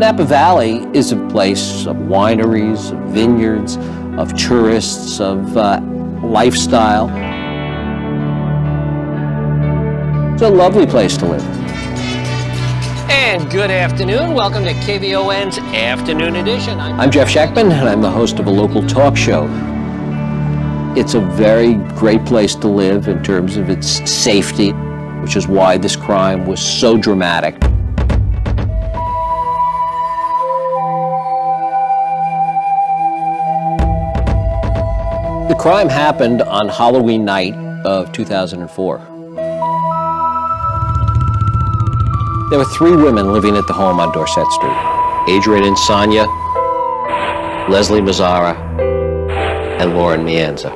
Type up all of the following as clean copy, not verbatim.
Napa Valley is a place of wineries, of vineyards, of tourists, of lifestyle. It's a lovely place to live. And good afternoon. Welcome to KVON's Afternoon Edition. I'm Jeff Shackman, and I'm the host of a local talk show. It's a very great place to live in terms of its safety, which is why this crime was so dramatic. The crime happened on Halloween night of 2004. There were three women living at the home on Dorset Street: Adrian and Sonia, Leslie Mazzara, and Lauren Mianza.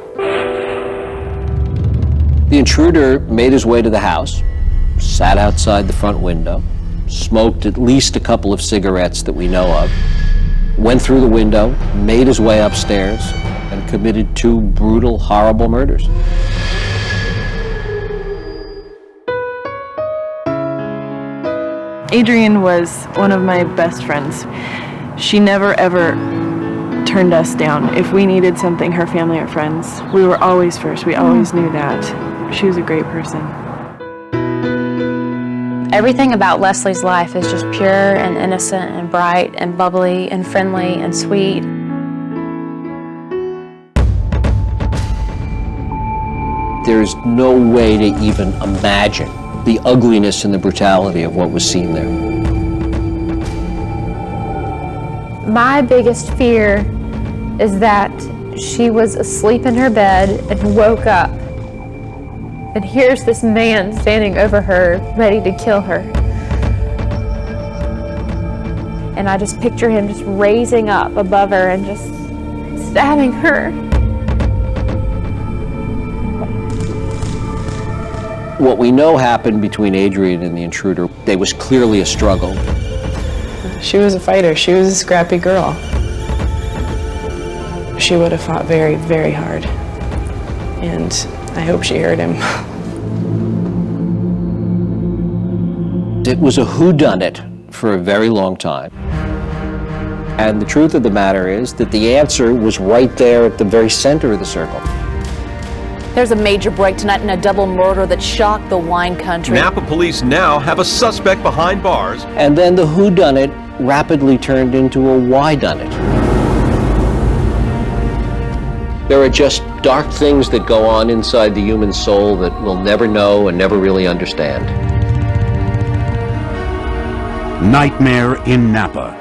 The intruder made his way to the house, sat outside the front window, smoked at least a couple of cigarettes that we know of, went through the window, made his way upstairs, and committed two brutal, horrible murders. Adrian was one of my best friends. She never ever turned us down. If we needed something, her family or friends, we were always first. We always knew that. She was a great person. Everything about Leslie's life is just pure and innocent and bright and bubbly and friendly and sweet. There's no way to even imagine the ugliness and the brutality of what was seen there. My biggest fear is that she was asleep in her bed and woke up, and here's this man standing over her, ready to kill her. And I just picture him just raising up above her and just stabbing her. What we know happened between Adrian and the intruder, there was clearly a struggle. She was a fighter. She was a scrappy girl. She would have fought very, very hard. And I hope she hurt him. It was a whodunit for a very long time. And the truth of the matter is that the answer was right there at the very center of the circle. There's a major break tonight in a double murder that shocked the wine country. Napa police now have a suspect behind bars. And then the whodunit rapidly turned into a whydunit. There are just dark things that go on inside the human soul that we'll never know and never really understand. Nightmare in Napa.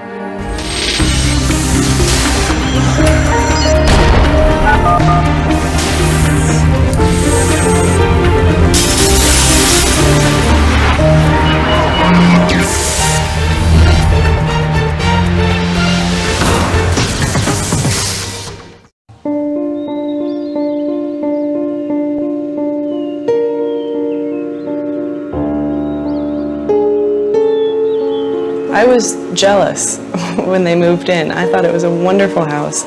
I was jealous when they moved in. I thought it was a wonderful house.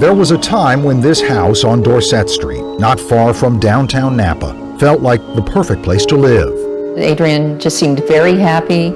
There was a time when this house on Dorset Street, not far from downtown Napa, felt like the perfect place to live. Adrian just seemed very happy,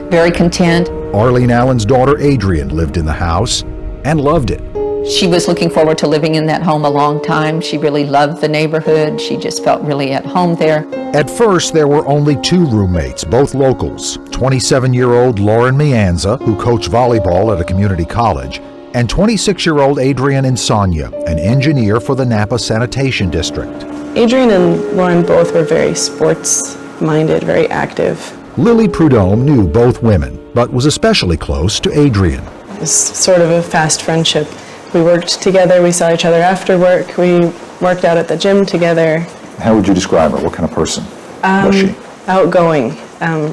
very content. Arlene Allen's daughter Adrian lived in the house and loved it. She was looking forward to living in that home a long time. She really loved the neighborhood. She just felt really at home there. At first, there were only two roommates, both locals, 27-year-old Lauren Mianza, who coached volleyball at a community college, and 26-year-old Adrian Insania, an engineer for the Napa Sanitation District. Adrian and Lauren both were very sports-minded, very active. Lily Prudhomme knew both women, but was especially close to Adrian. It was sort of a fast friendship. We worked together, we saw each other after work, we worked out at the gym together. How would you describe her? What kind of person was she? Outgoing,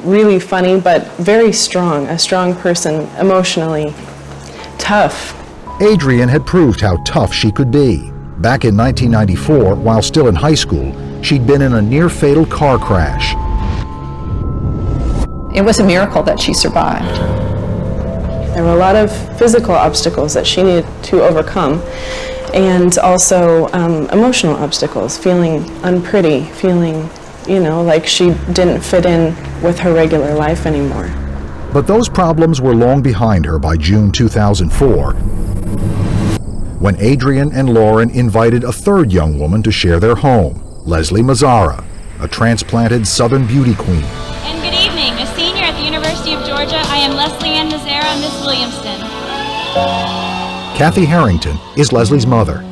really funny, but very strong, a strong person, emotionally tough. Adrian had proved how tough she could be. Back in 1994, while still in high school, she'd been in a near-fatal car crash. It was a miracle that she survived. There were a lot of physical obstacles that she needed to overcome, and also emotional obstacles, feeling unpretty, feeling, like she didn't fit in with her regular life anymore. But those problems were long behind her by June 2004, when Adrian and Lauren invited a third young woman to share their home, Leslie Mazzara, a transplanted Southern beauty queen. And good evening. A senior at the University of Georgia, I am Leslie Ann Mazzara, Miss Williamston. Kathy Harrington is Leslie's mother.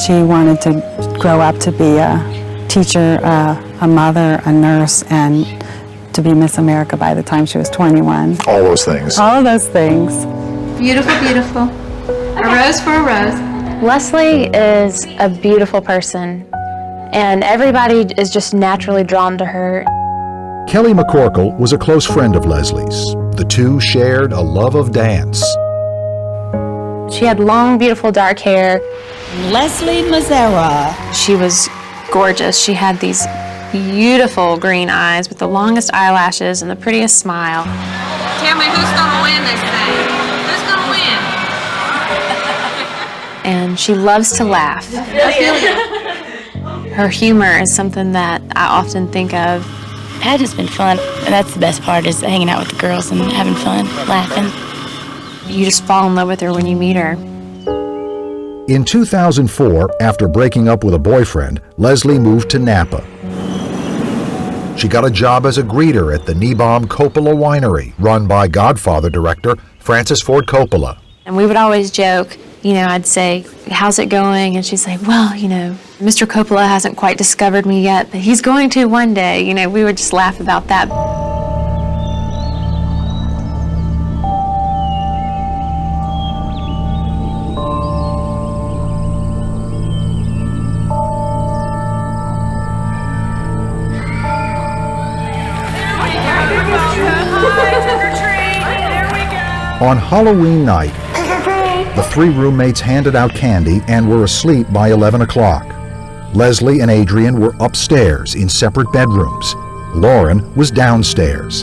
She wanted to grow up to be a teacher, a mother, a nurse, and to be Miss America by the time she was 21. All those things. All of those things. Beautiful, beautiful. A rose for a rose. Leslie is a beautiful person, and everybody is just naturally drawn to her. Kelly McCorkle was a close friend of Leslie's. The two shared a love of dance. She had long, beautiful dark hair. Leslie Mazzara. She was gorgeous. She had these beautiful green eyes with the longest eyelashes and the prettiest smile. Tell me who's gonna win this thing? Who's gonna win? And she loves to laugh. Her humor is something that I often think of. Had has been fun, and that's the best part, is hanging out with the girls and having fun, laughing. You just fall in love with her when you meet her. In 2004, after breaking up with a boyfriend, Leslie moved to Napa. She got a job as a greeter at the Napa Coppola Winery, run by Godfather director Francis Ford Coppola. And we would always joke, I'd say, how's it going? And she'd say, well, Mr. Coppola hasn't quite discovered me yet, but he's going to one day. We would just laugh about that. On Halloween night, the three roommates handed out candy and were asleep by 11 o'clock. Leslie and Adrian were upstairs in separate bedrooms. Lauren was downstairs.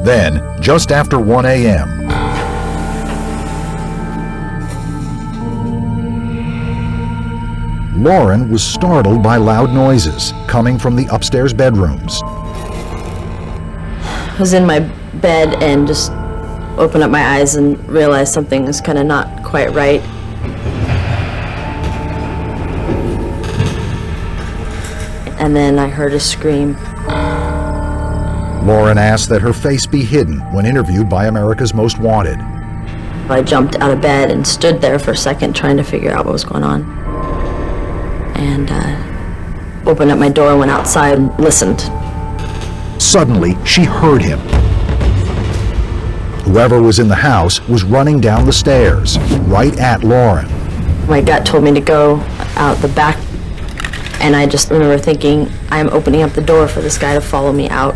Then, just after 1 a.m., Lauren was startled by loud noises coming from the upstairs bedrooms. I was in my bed and just opened up my eyes and realized something was kind of not quite right. And then I heard a scream. Lauren asked that her face be hidden when interviewed by America's Most Wanted. I jumped out of bed and stood there for a second trying to figure out what was going on. And opened up my door, went outside, and listened. Suddenly, she heard him. Whoever was in the house was running down the stairs, right at Lauren. My gut told me to go out the back, and I just remember thinking, I'm opening up the door for this guy to follow me out.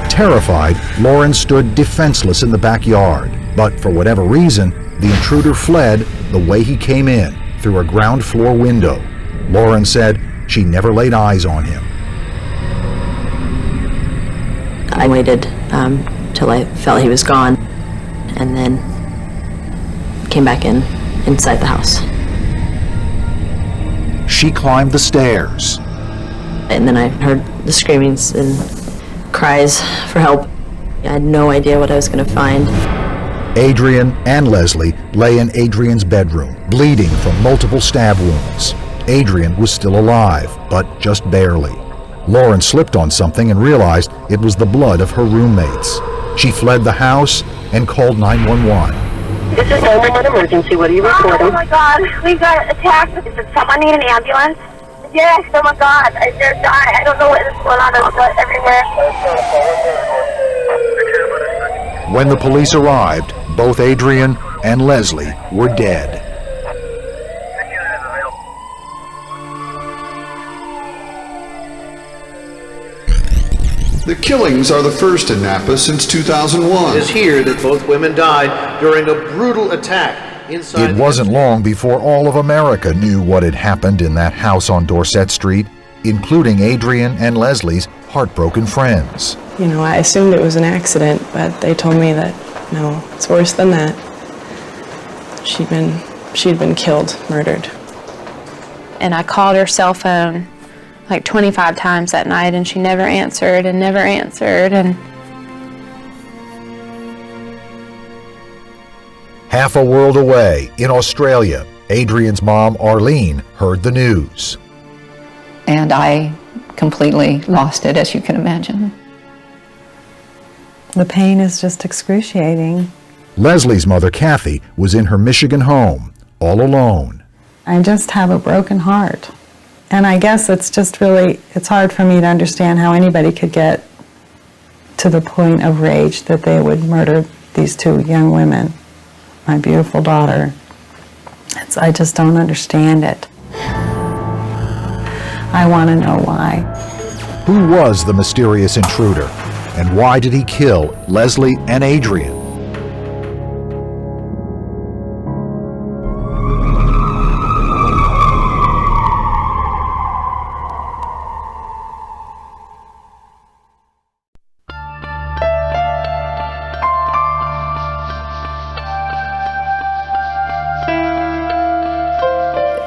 Terrified, Lauren stood defenseless in the backyard, but for whatever reason, the intruder fled the way he came in, through a ground floor window. Lauren said she never laid eyes on him. I waited till I felt he was gone, and then came back inside the house. She climbed the stairs. And then I heard the screamings and cries for help. I had no idea what I was going to find. Adrian and Leslie lay in Adrian's bedroom, bleeding from multiple stab wounds. Adrian was still alive, but just barely. Lauren slipped on something and realized it was the blood of her roommates. She fled the house and called 911. This is 911 emergency. What are you reporting? Oh my God, we got attacked. Does someone need an ambulance? Yes, oh my God, they're dying. I don't know what is going on. There's blood everywhere. When the police arrived, both Adrian and Leslie were dead. The killings are the first in Napa since 2001. It is here that both women died during a brutal attack inside. It wasn't long before all of America knew what had happened in that house on Dorset Street, including Adrian and Leslie's heartbroken friends. I assumed it was an accident, but they told me that, no, it's worse than that. She'd been killed, murdered. And I called her cell phone like 25 times that night, and she never answered and never answered. And Half a world away, in Australia, Adrian's mom, Arlene, heard the news. And I completely lost it, as you can imagine. The pain is just excruciating. Leslie's mother, Kathy, was in her Michigan home, all alone. I just have a broken heart. And I guess it's just really, it's hard for me to understand how anybody could get to the point of rage that they would murder these two young women. My beautiful daughter. I just don't understand it. I want to know why. Who was the mysterious intruder? And why did he kill Leslie and Adrian?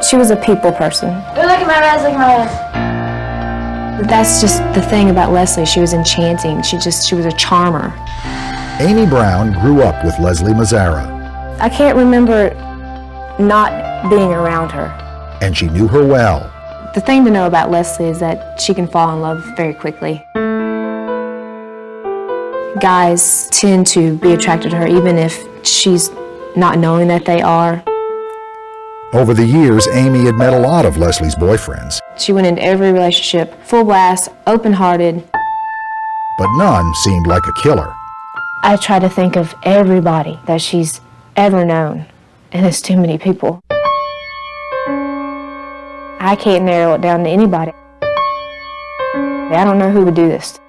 she was a people person. Look at my eyes, look at my eyes. That's just the thing about Leslie. She was enchanting. She was a charmer. Amy Brown grew up with Leslie Mazzara, I can't remember not being around her. and she knew her well. The thing to know about Leslie is that she can fall in love very quickly. Guys tend to be attracted to her even if she's not knowing that they are. Over the years, Amy had met a lot of Leslie's boyfriends, She went into every relationship full blast, open-hearted. but none seemed like a killer. I try to think of everybody that she's ever known, and it's too many people. I can't narrow it down to anybody. I don't know who would do this.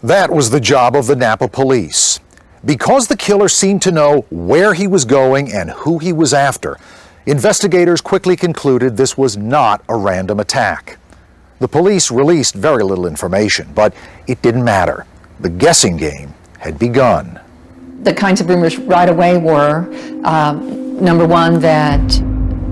That was the job of the Napa police. Because the killer seemed to know where he was going and who he was after, investigators quickly concluded this was not a random attack. The police released very little information, but it didn't matter. The guessing game had begun. The kinds of rumors right away were, number one, that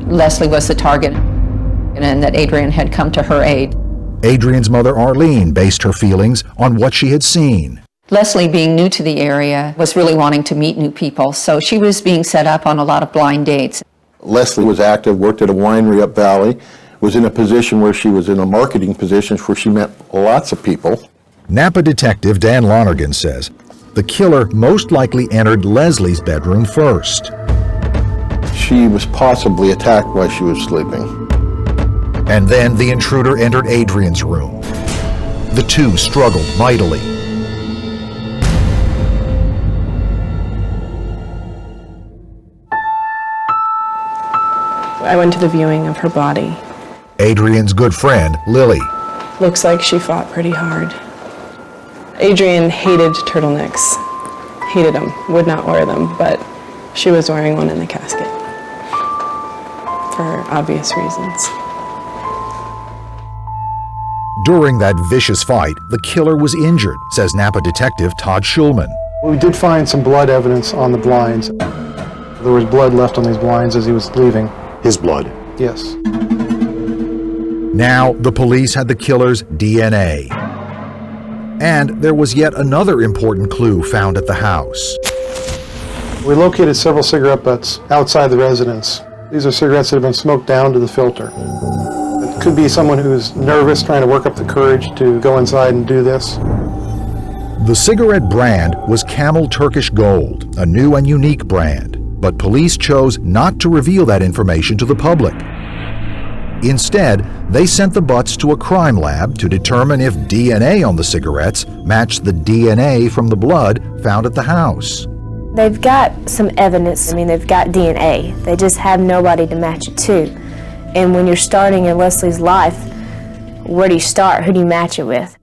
Leslie was the target and that Adrian had come to her aid. Adrian's mother, Arlene, based her feelings on what she had seen. Leslie, being new to the area, was really wanting to meet new people, so she was being set up on a lot of blind dates. Leslie was active, worked at a winery up Valley, was in a position where she was in a marketing position where she met lots of people. Napa detective Dan Lonergan says the killer most likely entered Leslie's bedroom first. She was possibly attacked while she was sleeping. And then the intruder entered Adrian's room. The two struggled mightily. I went to the viewing of her body. Adrian's good friend, Lily. Looks like she fought pretty hard. Adrian hated turtlenecks. Hated them, would not wear them, but she was wearing one in the casket. For obvious reasons. During that vicious fight, the killer was injured, says Napa detective Todd Schulman. We did find some blood evidence on the blinds. There was blood left on these blinds as he was leaving. His blood? Yes. Now the police had the killer's DNA. And there was yet another important clue found at the house. We located several cigarette butts outside the residence. These are cigarettes that have been smoked down to the filter. It could be someone who's nervous, trying to work up the courage to go inside and do this. The cigarette brand was Camel Turkish Gold, a new and unique brand, but police chose not to reveal that information to the public. Instead, they sent the butts to a crime lab to determine if DNA on the cigarettes matched the DNA from the blood found at the house. They've got some evidence. They've got DNA. They just have nobody to match it to. And when you're starting in Leslie's life, where do you start? Who do you match it with?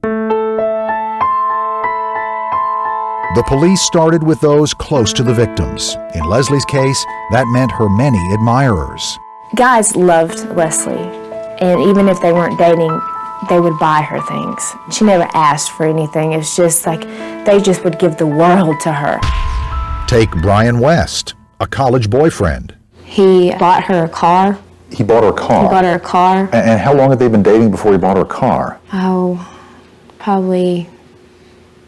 The police started with those close to the victims. In Leslie's case, that meant her many admirers. Guys loved Leslie, and even if they weren't dating, they would buy her things. She never asked for anything. It's just like they just would give the world to her. Take Brian West, a college boyfriend. He bought her a car. He bought her a car? He bought her a car. And how long had they been dating before he bought her a car? Oh, probably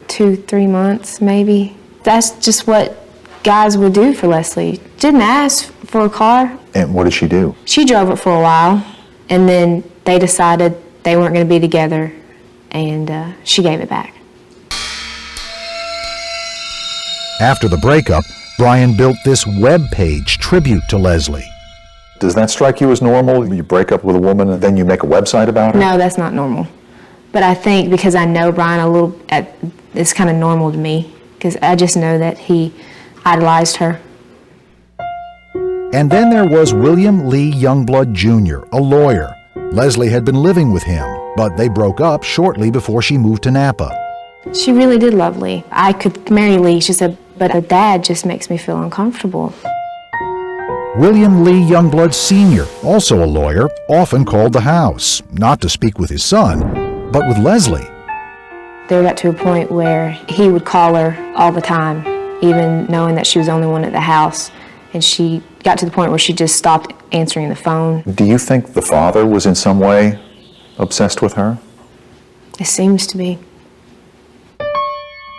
2-3 months, maybe. That's just what guys would do for Leslie. Didn't ask for a car. And what did she do? She drove it for a while, and then they decided they weren't going to be together, and she gave it back. After the breakup, Brian built this web page tribute to Leslie. Does that strike you as normal? You break up with a woman and then you make a website about her? No, that's not normal. But I think because I know Brian a little, it's kind of normal to me, because I just know that he idolized her. And then there was William Lee Youngblood Jr., a lawyer. Leslie had been living with him, but they broke up shortly before she moved to Napa. She really did love Lee. I could marry Lee, she said, but a dad just makes me feel uncomfortable. William Lee Youngblood Sr., also a lawyer, often called the house, not to speak with his son, but with Leslie. They got to a point where he would call her all the time, even knowing that she was the only one at the house. And she got to the point where she just stopped answering the phone. Do you think the father was in some way obsessed with her? It seems to be.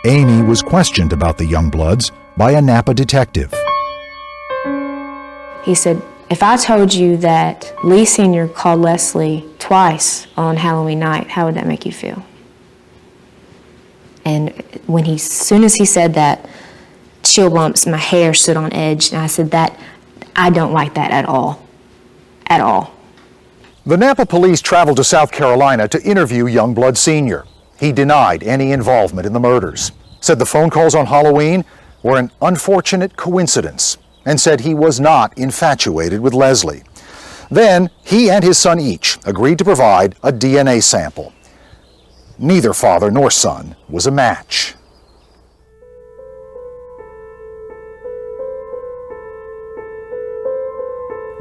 Amy was questioned about the Youngbloods by a Napa detective. He said, if I told you that Lee Sr. called Leslie twice on Halloween night, how would that make you feel? And as soon as he said that, chill bumps, my hair stood on edge, and I said, I don't like that at all. At all. The Napa police traveled to South Carolina to interview Youngblood Sr. He denied any involvement in the murders, said the phone calls on Halloween were an unfortunate coincidence, and said he was not infatuated with Leslie. Then, he and his son each agreed to provide a DNA sample. Neither father nor son was a match.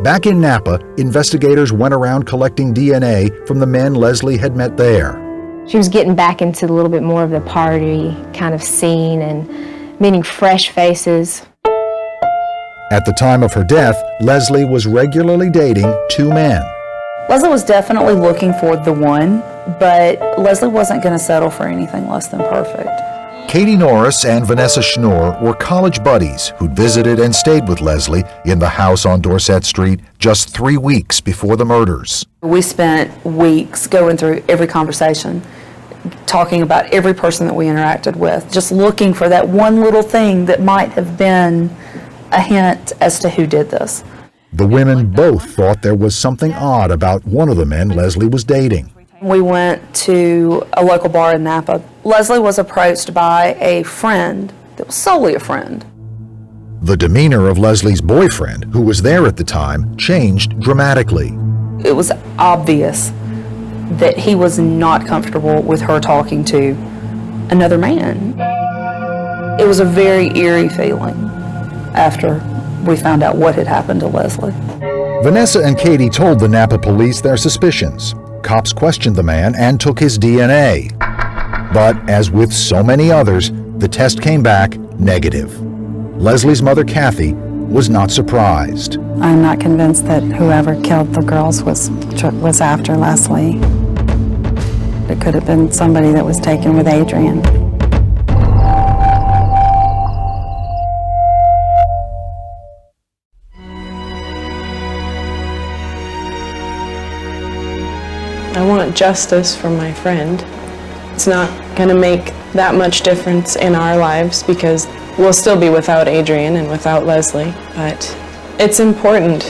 Back in Napa, investigators went around collecting DNA from the men Leslie had met there. She was getting back into a little bit more of the party kind of scene and meeting fresh faces. At the time of her death, Leslie was regularly dating 2 men. Leslie was definitely looking for the one, but Leslie wasn't going to settle for anything less than perfect. Katie Norris and Vanessa Schnorr were college buddies who'd visited and stayed with Leslie in the house on Dorset Street just 3 weeks before the murders. We spent weeks going through every conversation, talking about every person that we interacted with, just looking for that one little thing that might have been a hint as to who did this. The women both thought there was something odd about one of the men Leslie was dating. We went to a local bar in Napa. Leslie was approached by a friend that was solely a friend. The demeanor of Leslie's boyfriend, who was there at the time, changed dramatically. It was obvious that he was not comfortable with her talking to another man. It was a very eerie feeling after we found out what had happened to Leslie. Vanessa and Katie told the Napa police their suspicions. Cops questioned the man and took his DNA. But as with so many others, the test came back negative. Leslie's mother, Kathy, was not surprised. I'm not convinced that whoever killed the girls was after Leslie. It could have been somebody that was taken with Adrian. I want justice for my friend. It's not going to make that much difference in our lives because we'll still be without Adrian and without Leslie, but it's important.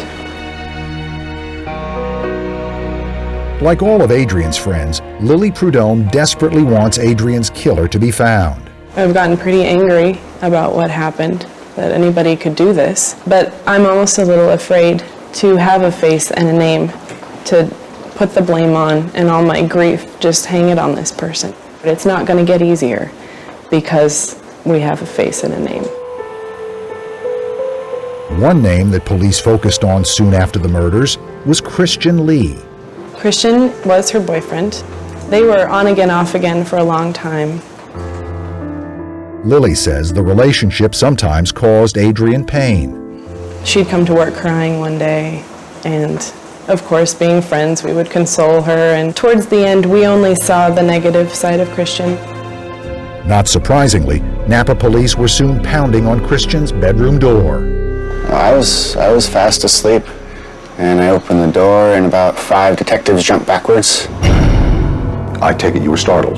Like all of Adrian's friends, Lily Prudhomme desperately wants Adrian's killer to be found. I've gotten pretty angry about what happened, that anybody could do this, but I'm almost a little afraid to have a face and a name to put the blame on, and all my grief, just hang it on this person. But it's not going to get easier because we have a face and a name. One name that police focused on soon after the murders was Christian Lee. Christian was her boyfriend. They were on again, off again for a long time. Lily says the relationship sometimes caused Adrian pain. She'd come to work crying one day, and Of course, being friends, we would console her, and towards the end, we only saw the negative side of Christian. Not surprisingly, Napa police were soon pounding on Christian's bedroom door. I was fast asleep, and I opened the door, and about 5 detectives jumped backwards. I take it you were startled.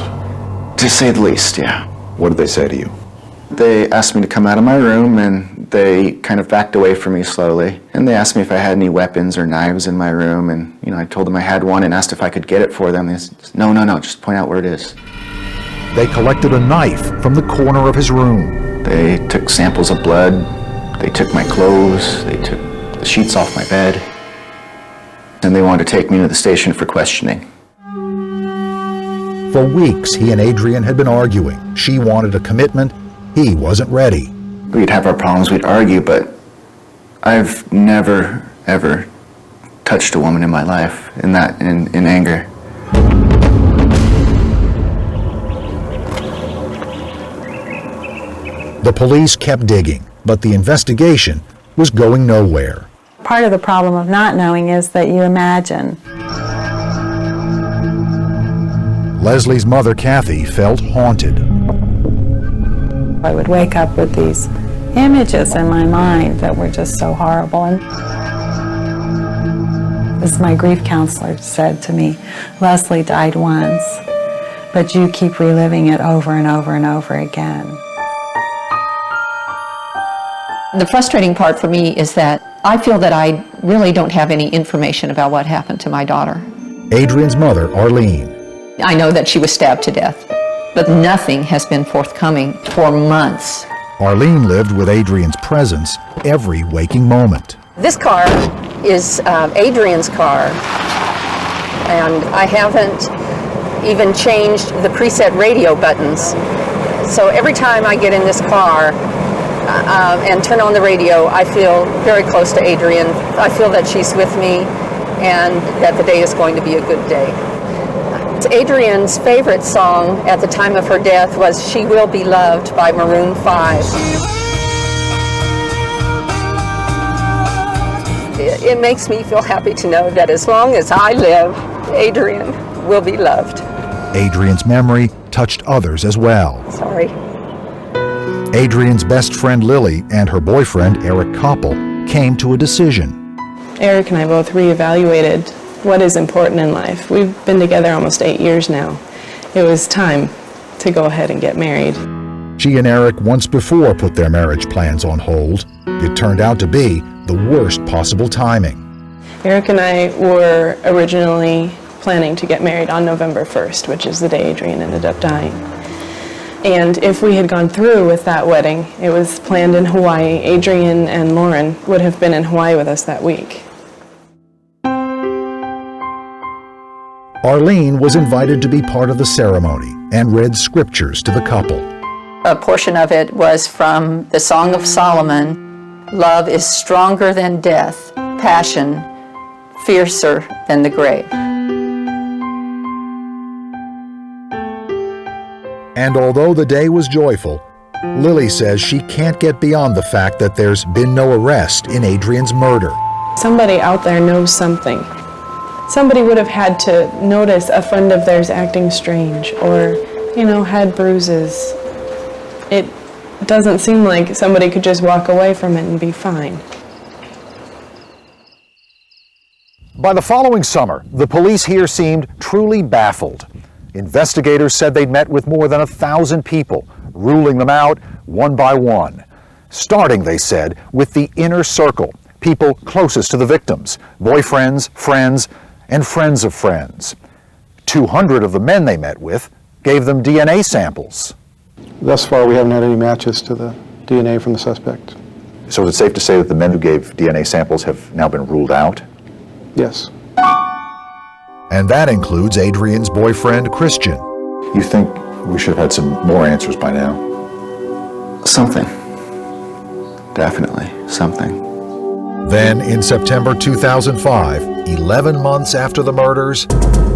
To say the least, yeah. What did they say to you? They asked me to come out of my room, and they kind of backed away from me slowly. And they asked me if I had any weapons or knives in my room, and I told them I had one and asked if I could get it for them. They said, no, just point out where it is. They collected a knife from the corner of his room. They took samples of blood. They took my clothes. They took the sheets off my bed. And they wanted to take me to the station for questioning. For weeks, he and Adrian had been arguing. She wanted a commitment. He wasn't ready. We'd have our problems, we'd argue, but I've never, ever touched a woman in my life in anger. The police kept digging, but the investigation was going nowhere. Part of the problem of not knowing is that you imagine. Leslie's mother, Kathy, felt haunted. I would wake up with these images in my mind that were just so horrible. And as my grief counselor said to me, Leslie died once, but you keep reliving it over and over and over again. The frustrating part for me is that I feel that I really don't have any information about what happened to my daughter. Adrian's mother, Arlene. I know that she was stabbed to death, but nothing has been forthcoming for months. Arlene lived with Adrian's presence every waking moment. This car is Adrian's car, and I haven't even changed the preset radio buttons. So every time I get in this car and turn on the radio, I feel very close to Adrian. I feel that she's with me and that the day is going to be a good day. Adrian's favorite song at the time of her death was She Will Be Loved by Maroon 5. It makes me feel happy to know that as long as I live, Adrian will be loved. Adrian's memory touched others as well. Sorry. Adrian's best friend Lily and her boyfriend Eric Koppel came to a decision. Eric and I both reevaluated what is important in life. We've been together almost 8 years now. It was time to go ahead and get married. She and Eric once before put their marriage plans on hold. It turned out to be the worst possible timing. Eric and I were originally planning to get married on November 1st, which is the day Adrian ended up dying. And if we had gone through with that wedding, it was planned in Hawaii. Adrian and Lauren would have been in Hawaii with us that week. Arlene was invited to be part of the ceremony and read scriptures to the couple. A portion of it was from the Song of Solomon. Love is stronger than death, passion fiercer than the grave. And although the day was joyful, Lily says she can't get beyond the fact that there's been no arrest in Adrian's murder. Somebody out there knows something. Somebody would have had to notice a friend of theirs acting strange or, had bruises. It doesn't seem like somebody could just walk away from it and be fine. By the following summer, the police here seemed truly baffled. Investigators said they'd met with more than 1,000 people, ruling them out one by one. Starting, they said, with the inner circle, people closest to the victims, boyfriends, friends, and friends of friends. 200 of the men they met with gave them DNA samples. Thus far, we haven't had any matches to the DNA from the suspect. So is it safe to say that the men who gave DNA samples have now been ruled out? Yes. And that includes Adrian's boyfriend, Christian. You think we should have had some more answers by now? Something. Definitely something. Then, in September 2005, 11 months after the murders,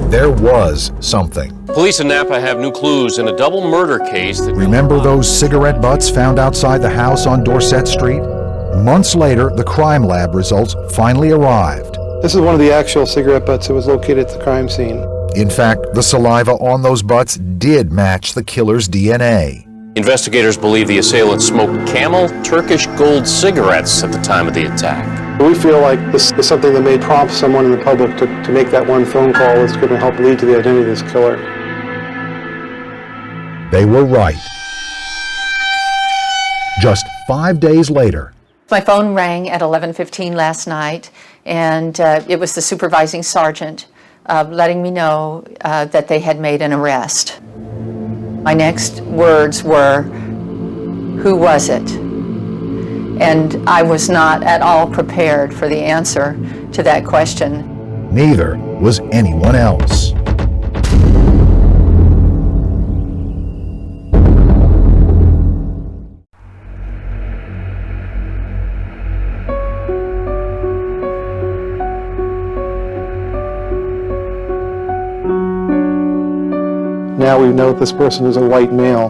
there was something. Police in Napa have new clues in a double murder case that... Remember those cigarette butts found outside the house on Dorset Street? Months later, the crime lab results finally arrived. This is one of the actual cigarette butts that was located at the crime scene. In fact, the saliva on those butts did match the killer's DNA. Investigators believe the assailant smoked Camel Turkish Gold cigarettes at the time of the attack. We feel like this is something that may prompt someone in the public to make that one phone call that's going to help lead to the identity of this killer. They were right. Just 5 days later, My phone rang at 11:15 last night, and it was the supervising sergeant letting me know that they had made an arrest. My next words were, "Who was it?" And I was not at all prepared for the answer to that question. neither was anyone else. Now we know that this person is a white male,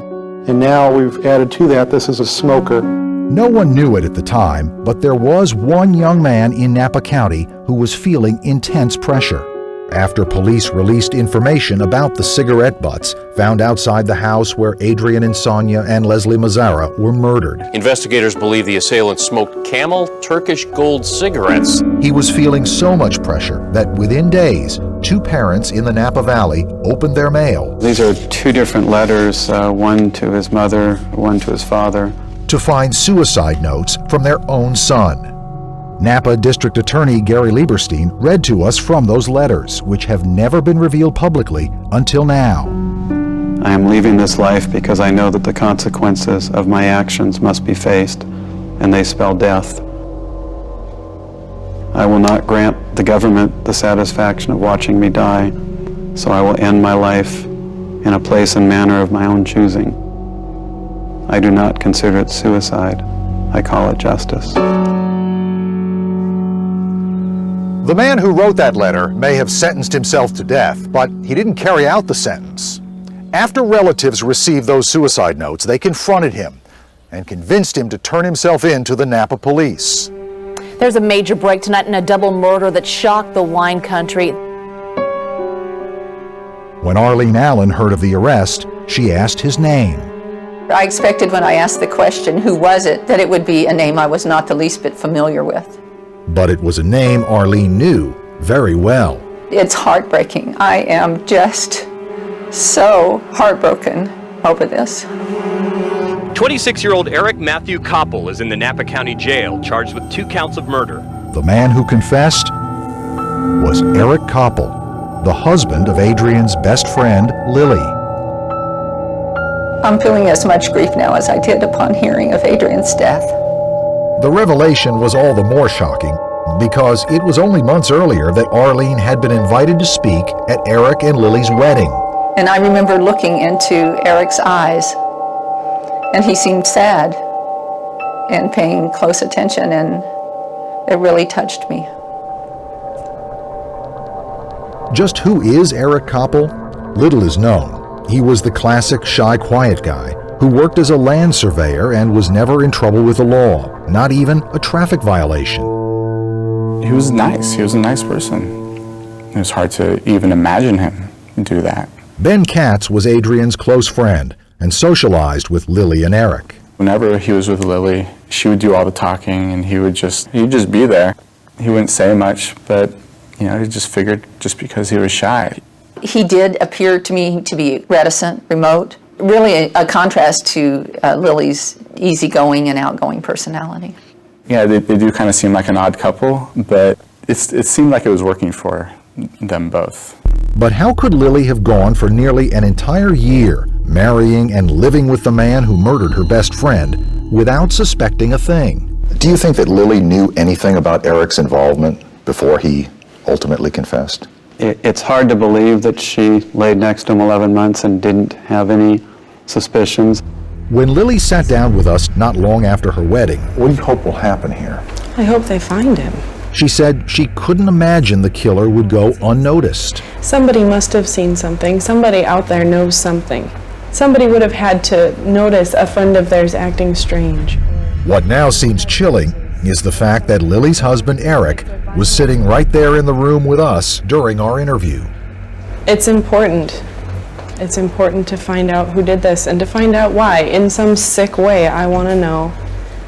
and now we've added to that this is a smoker. No one knew it at the time, but there was one young man in Napa County who was feeling intense pressure after police released information about the cigarette butts found outside the house where Adrian Insania and Leslie Mazzara were murdered. Investigators believe the assailant smoked Camel Turkish Gold cigarettes. He was feeling so much pressure that within days, two parents in the Napa Valley opened their mail. These are two different letters, one to his mother, one to his father, to find suicide notes from their own son. Napa District Attorney Gary Lieberstein read to us from those letters, which have never been revealed publicly until now. I am leaving this life because I know that the consequences of my actions must be faced, and they spell death. I will not grant the government the satisfaction of watching me die, so I will end my life in a place and manner of my own choosing. I do not consider it suicide. I call it justice. The man who wrote that letter may have sentenced himself to death, but he didn't carry out the sentence. After relatives received those suicide notes, they confronted him and convinced him to turn himself in to the Napa police. There's a major break tonight in a double murder that shocked the wine country. When Arlene Allen heard of the arrest, she asked his name. I expected when I asked the question, who was it, that it would be a name I was not the least bit familiar with. But it was a name Arlene knew very well. It's heartbreaking. I am just so heartbroken over this. 26-year-old Eric Matthew Koppel is in the Napa County Jail, charged with 2 counts of murder. The man who confessed was Eric Koppel, the husband of Adrian's best friend, Lily. I'm feeling as much grief now as I did upon hearing of Adrian's death. The revelation was all the more shocking because it was only months earlier that Arlene had been invited to speak at Eric and Lily's wedding. And I remember looking into Eric's eyes, and he seemed sad and paying close attention, and it really touched me. Just who is Eric Koppel? Little is known. He was the classic shy, quiet guy who worked as a land surveyor and was never in trouble with the law, not even a traffic violation. He was nice. He was a nice person. It was hard to even imagine him do that. Ben Katz was Adrian's close friend and socialized with Lily and Eric. Whenever he was with Lily, she would do all the talking, and he'd just be there. He wouldn't say much, but he just figured just because he was shy. He did appear to me to be reticent, remote, really a contrast to Lily's easygoing and outgoing personality. Yeah, they do kind of seem like an odd couple, but it seemed like it was working for them both. But how could Lily have gone for nearly an entire year, marrying and living with the man who murdered her best friend, without suspecting a thing? Do you think that Lily knew anything about Eric's involvement before he ultimately confessed? It's hard to believe that she laid next to him 11 months and didn't have any suspicions. When Lily sat down with us not long after her wedding, what do you hope will happen here? I hope they find him. She said she couldn't imagine the killer would go unnoticed. Somebody must have seen something. Somebody out there knows something. Somebody would have had to notice a friend of theirs acting strange. What now seems chilling is the fact that Lily's husband, Eric, was sitting right there in the room with us during our interview. It's important. It's important to find out who did this and to find out why. In some sick way, I want to know.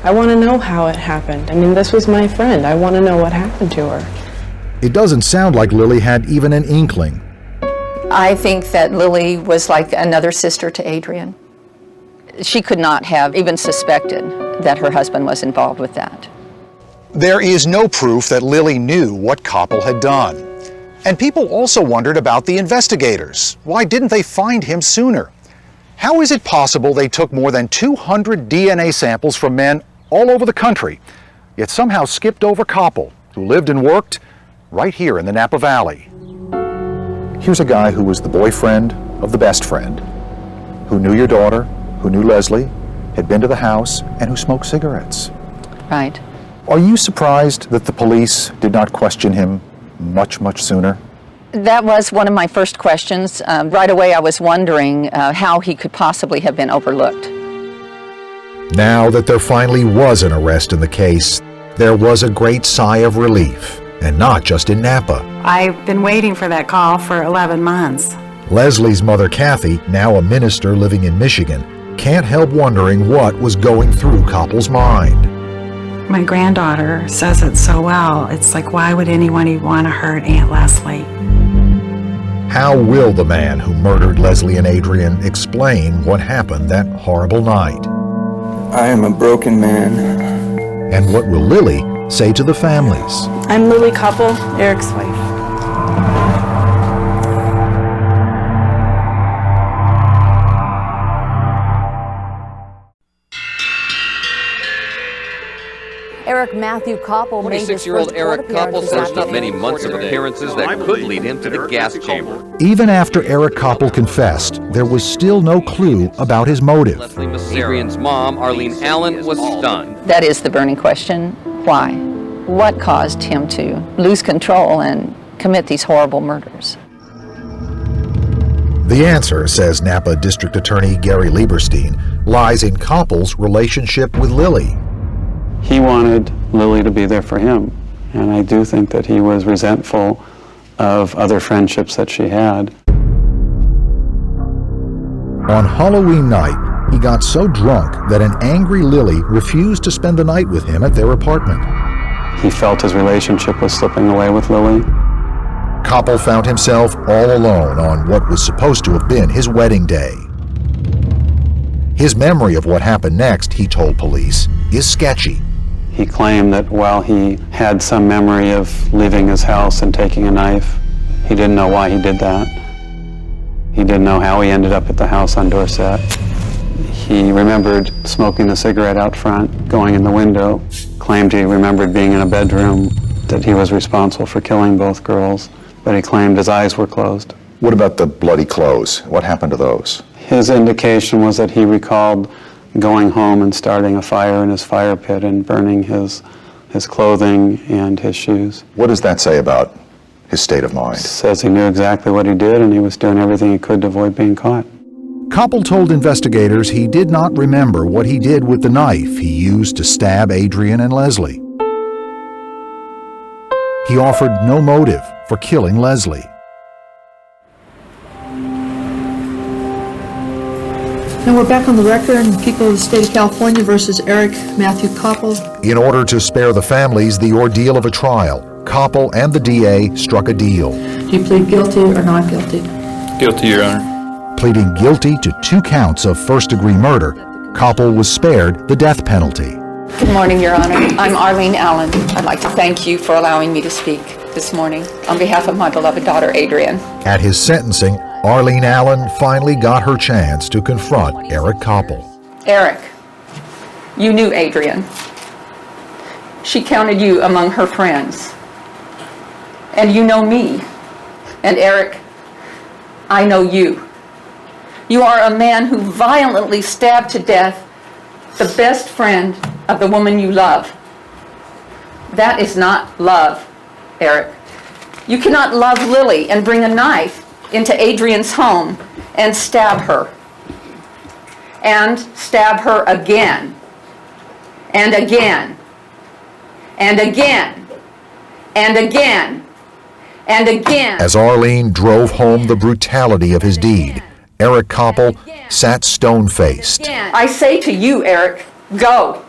I want to know how it happened. I mean, this was my friend. I want to know what happened to her. It doesn't sound like Lily had even an inkling. I think that Lily was like another sister to Adrian. She could not have even suspected that her husband was involved with that. There is no proof that Lily knew what Koppel had done. And people also wondered about the investigators. Why didn't they find him sooner? How is it possible they took more than 200 DNA samples from men all over the country, yet somehow skipped over Koppel, who lived and worked right here in the Napa Valley? Here's a guy who was the boyfriend of the best friend, who knew your daughter, who knew Leslie, had been to the house, and who smoked cigarettes. Right. Are you surprised that the police did not question him much sooner? That was one of my first questions. Right away I was wondering how he could possibly have been overlooked. Now that there finally was an arrest in the case, there was a great sigh of relief, and not just in Napa. I've been waiting for that call for 11 months. Leslie's mother, Kathy, now a minister living in Michigan, can't help wondering what was going through Koppel's mind. My granddaughter says it so well. It's like, why would anyone want to hurt Aunt Leslie? How will the man who murdered Leslie and Adrian explain what happened that horrible night? I am a broken man. And what will Lily say to the families? I'm Lily Koppel, Eric's wife. Eric Matthew Koppel made his 26-year-old Eric Koppel says posted many months of appearances that could lead him to the gas chamber. Even after Eric Koppel confessed, there was still no clue about his motive. Adrian's mom, Arlene Allen, was stunned. That is the burning question. Why? What caused him to lose control and commit these horrible murders? The answer, says Napa District Attorney Gary Lieberstein, lies in Koppel's relationship with Lily. He wanted Lily to be there for him, and I do think that he was resentful of other friendships that she had. On Halloween night, he got so drunk that an angry Lily refused to spend the night with him at their apartment. He felt his relationship was slipping away with Lily. Koppel found himself all alone on what was supposed to have been his wedding day. His memory of what happened next, he told police, is sketchy. He claimed that while he had some memory of leaving his house and taking a knife, he didn't know why he did that. He didn't know how he ended up at the house on Dorset. He remembered smoking a cigarette out front, going in the window, claimed he remembered being in a bedroom, that he was responsible for killing both girls, but he claimed his eyes were closed. What about the bloody clothes? What happened to those? His indication was that he recalled going home and starting a fire in his fire pit and burning his clothing and his shoes. What does that say about his state of mind? Says he knew exactly what he did and he was doing everything he could to avoid being caught. Koppel told investigators he did not remember what he did with the knife he used to stab Adrian and Leslie. He offered no motive for killing Leslie. Now we're back on the record in People of the State of California versus Eric Matthew Koppel. In order to spare the families the ordeal of a trial, Koppel and the DA struck a deal. Do you plead guilty or not guilty? Guilty, Your Honor. Pleading guilty to 2 counts of first-degree murder, Koppel was spared the death penalty. Good morning, Your Honor. I'm Arlene Allen. I'd like to thank you for allowing me to speak this morning on behalf of my beloved daughter, Adrian. At his sentencing, Arlene Allen finally got her chance to confront Eric Koppel. Eric, you knew Adrian. She counted you among her friends. And you know me. And Eric, I know you. You are a man who violently stabbed to death the best friend of the woman you love. That is not love, Eric. You cannot love Lily and bring a knife into Adrian's home and stab her. And stab her again. And again. and again, and again, and again. As Arlene drove home the brutality of his deed, Eric Koppel sat stone-faced. I say to you, Eric, go.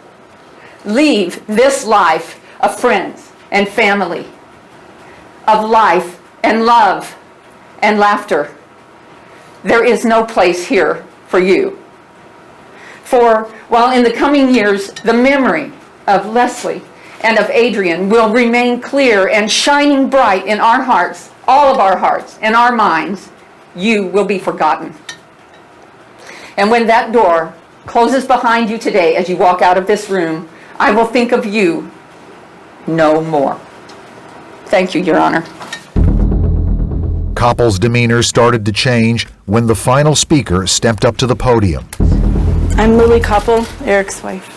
Leave this life of friends and family, of life and love and laughter. There is no place here for you. For while in the coming years, the memory of Leslie and of Adrian will remain clear and shining bright in our hearts, all of our hearts and our minds, you will be forgotten. And when that door closes behind you today as you walk out of this room, I will think of you no more. Thank you, Your Honor. Koppel's demeanor started to change when the final speaker stepped up to the podium. I'm Lily Koppel, Eric's wife.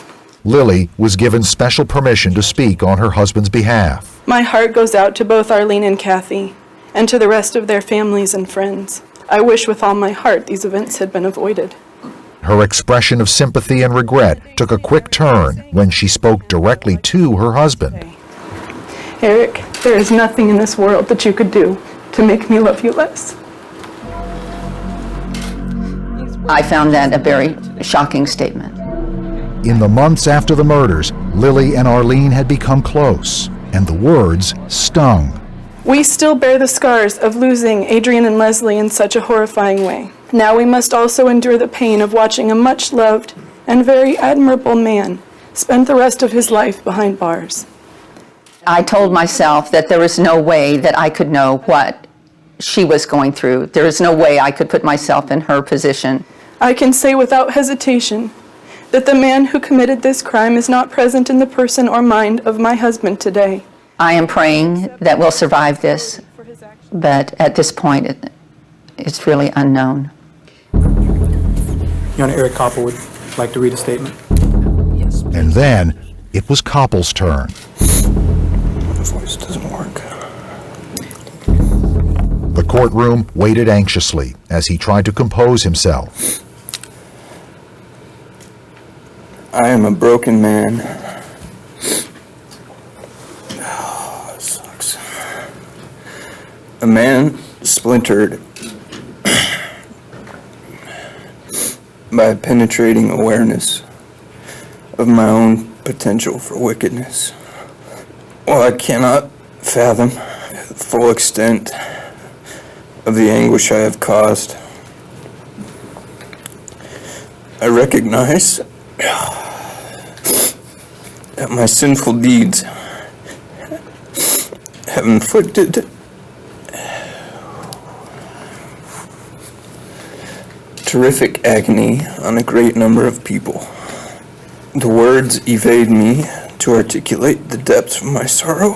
Lily was given special permission to speak on her husband's behalf. My heart goes out to both Arlene and Kathy, and to the rest of their families and friends. I wish with all my heart these events had been avoided. Her expression of sympathy and regret took a quick turn when she spoke directly to her husband. Eric, there is nothing in this world that you could do to make me love you less. I found that a very shocking statement. In the months after the murders, Lily and Arlene had become close, and the words stung. We still bear the scars of losing Adrian and Leslie in such a horrifying way. Now we must also endure the pain of watching a much-loved and very admirable man spend the rest of his life behind bars. I told myself that there was no way that I could know what she was going through. There is no way I could put myself in her position. I can say without hesitation that the man who committed this crime is not present in the person or mind of my husband today. I am praying that we'll survive this, but at this point, it's really unknown. Your Honor, Eric Koppel would like to read a statement. Yes. And then it was Koppel's turn. My voice doesn't work. The courtroom waited anxiously as he tried to compose himself. I am a broken man. Oh, it sucks. A man splintered by a penetrating awareness of my own potential for wickedness. While I cannot fathom the full extent of the anguish I have caused, I recognize that my sinful deeds have inflicted terrific agony on a great number of people. The words evade me to articulate the depths of my sorrow.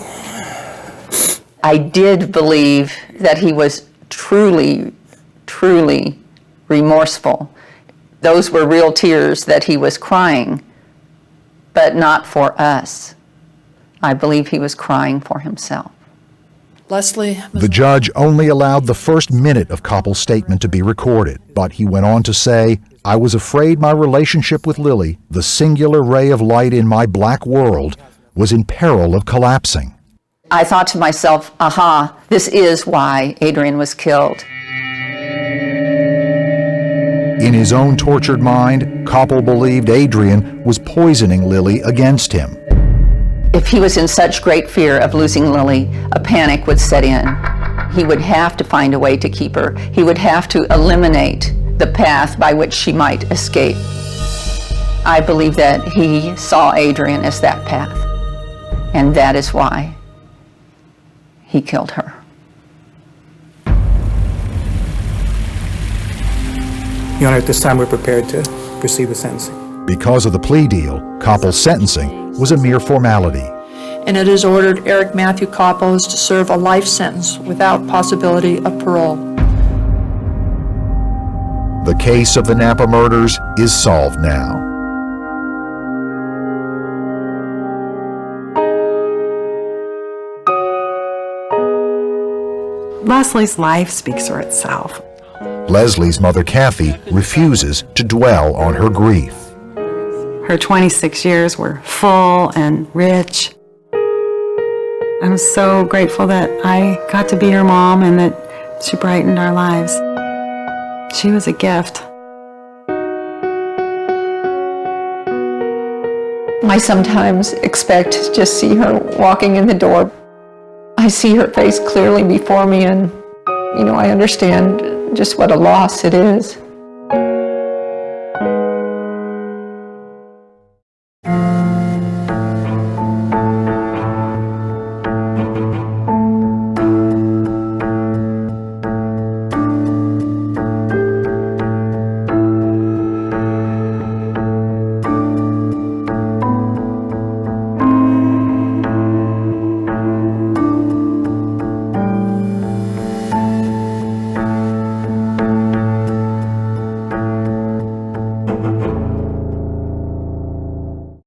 I did believe that he was truly, truly remorseful. Those were real tears that he was crying, but not for us. I believe he was crying for himself. Leslie? The judge only allowed the first minute of Koppel's statement to be recorded, but he went on to say, "I was afraid my relationship with Lily, the singular ray of light in my black world, was in peril of collapsing." I thought to myself, aha, this is why Adrian was killed. In his own tortured mind, Koppel believed Adrian was poisoning Lily against him. If he was in such great fear of losing Lily, a panic would set in. He would have to find a way to keep her. He would have to eliminate the path by which she might escape. I believe that he saw Adrian as that path, and that is why he killed her. Your Honor, at this time we're prepared to proceed with sentencing. Because of the plea deal, Koppel's sentencing was a mere formality. And it is ordered Eric Matthew Koppel is to serve a life sentence without possibility of parole. The case of the Napa murders is solved now. Leslie's life speaks for itself. Leslie's mother, Kathy, refuses to dwell on her grief. Her 26 years were full and rich. I'm so grateful that I got to be her mom and that she brightened our lives. She was a gift. I sometimes expect to just see her walking in the door. I see her face clearly before me, and I understand just what a loss it is.